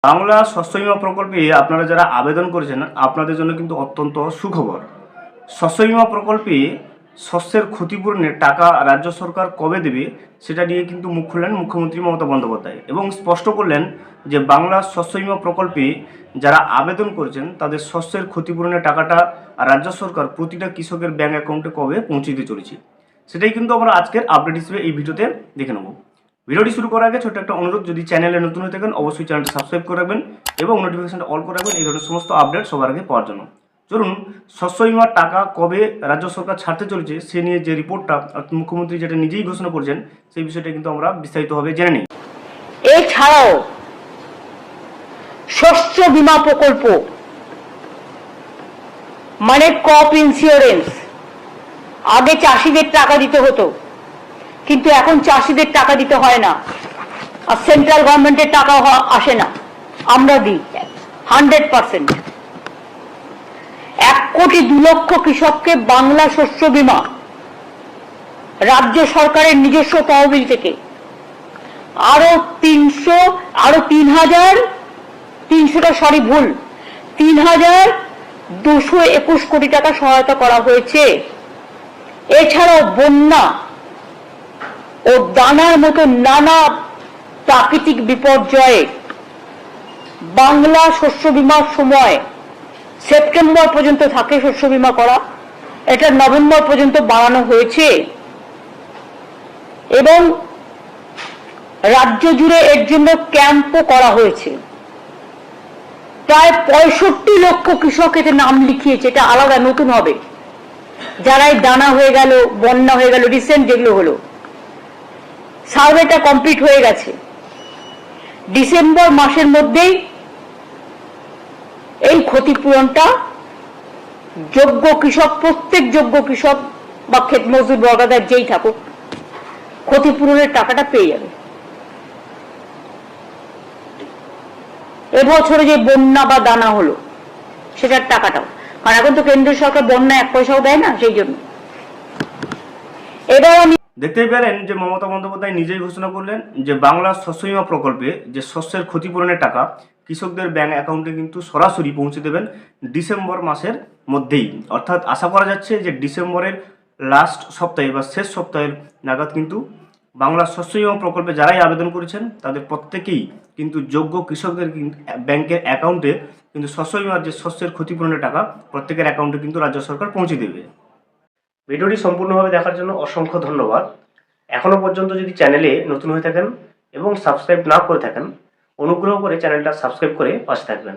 বাংলা শস্য বীমা প্রকল্পে আপনারা যারা আবেদন করেছেন আপনাদের জন্য কিন্তু অত্যন্ত সুখবর। শস্য বীমা প্রকল্পে শস্যের ক্ষতিপূরণের টাকা রাজ্য সরকার কবে দেবে সেটা নিয়ে কিন্তু মুখ খুললেন মুখ্যমন্ত্রী মমতা বন্দ্যোপাধ্যায় এবং স্পষ্ট করলেন যে বাংলা শস্য বীমা প্রকল্পে যারা আবেদন করেছেন তাদের শস্যের ক্ষতিপূরণের টাকাটা রাজ্য সরকার প্রতিটা কৃষকের ব্যাঙ্ক অ্যাকাউন্টে কবে পৌঁছে দিতে চলেছে সেটাই কিন্তু আমরা আজকের আপডেট হিসেবে এই ভিডিওতে দেখে নেব। ভিডিওটি শুরু করার আগে ছোট্ট একটা অনুরোধ, যদি চ্যানেলে নতুন হয়ে থাকেন অবশ্যই চ্যানেলটি সাবস্ক্রাইব করে রাখবেন এবং নোটিফিকেশনটা অল করে রাখবেন এই ধরনের সমস্ত আপডেট সবার আগে পাওয়ার জন্য। চলুন শস্য বীমার টাকা কবে রাজ্য সরকার ছাড়তে চলেছে সে নিয়ে যে রিপোর্টটা মুখ্যমন্ত্রী যেটা নিজেই ঘোষণা করেছেন সেই বিষয়টা কিন্তু আমরা বিস্তারিতভাবে জেনে নিই। এছাড়াও শস্য বীমা প্রকল্প মানে ক্রপ ইন্স্যুরেন্স, আগে চাষিদের টাকা দিতে হতো কিন্তু এখন চাষিদের টাকা দিতে হয় না, আর সেন্ট্রাল গভর্নমেন্টের টাকা আসে না, আমরা দিই 100%। 1,02,00,000 কৃষককে বাংলা শস্য বীমা রাজ্য সরকারের নিজস্ব তহবিল থেকে আরো 3,221 কোটি টাকা সহায়তা করা হয়েছে। এছাড়াও বন্যা ও দানার মতো নানা প্রাকৃতিক বিপর্যয়ে বাংলা শস্য বীমার সময় সেপ্টেম্বর পর্যন্ত থাকে শস্য বীমা করা, এটা নভেম্বর পর্যন্ত বাড়ানো হয়েছে এবং রাজ্য জুড়ে এর জন্য ক্যাম্পও করা হয়েছে। প্রায় 65 লক্ষ কৃষক এতে নাম লিখিয়েছে, এটা আলাদা নতুন হবে। যারাই দানা হয়ে গেল, বন্যা হয়ে গেল, রিসেন্ট যেগুলো হলো, সার্ভেটা কমপ্লিট হয়ে গেছে। ডিসেম্বর মাসের মধ্যেই এই ক্ষতিপূরণটা যোগ্য কৃষক, প্রত্যেক যোগ্য কৃষক বা ক্ষেত মজদুর বর্গাদার যেই থাকুক ক্ষতিপূরণের টাকাটা পেয়ে যাবে। এবছরে যে বন্যা বা দানা হলো সেটার টাকাটাও, কারণ এখন তো কেন্দ্র সরকার বন্যা 1 পয়সাও দেয় না, সেই জন্য। এবার আমি দেখতেই পেলেন যে মমতা বন্দ্যোপাধ্যায় নিজেই ঘোষণা করলেন যে বাংলা শস্য বীমা প্রকল্পে যে শস্যের ক্ষতিপূরণের টাকা কৃষকদের ব্যাংক অ্যাকাউন্টে কিন্তু সরাসরি পৌঁছে দেবেন ডিসেম্বর মাসের মধ্যেই। অর্থাৎ আশা করা যাচ্ছে যে ডিসেম্বরের লাস্ট সপ্তাহে বা শেষ সপ্তাহের নাগাদ কিন্তু বাংলা শস্য বীমা প্রকল্পে যারাই আবেদন করেছেন তাদের প্রত্যেকেই কিন্তু যোগ্য কৃষকদের ব্যাংকের অ্যাকাউন্টে কিন্তু শস্য বীমার যে শস্যের ক্ষতিপূরণের টাকা প্রত্যেকের অ্যাকাউন্টে কিন্তু রাজ্য সরকার পৌঁছে দেবে। ভিডিওটি সম্পূর্ণভাবে দেখার জন্য অসংখ্য ধন্যবাদ। এখনও পর্যন্ত যদি চ্যানেলে নতুন হয়ে থাকেন এবং সাবস্ক্রাইব না করে থাকেন অনুগ্রহ করে চ্যানেলটা সাবস্ক্রাইব করে পাশে থাকবেন।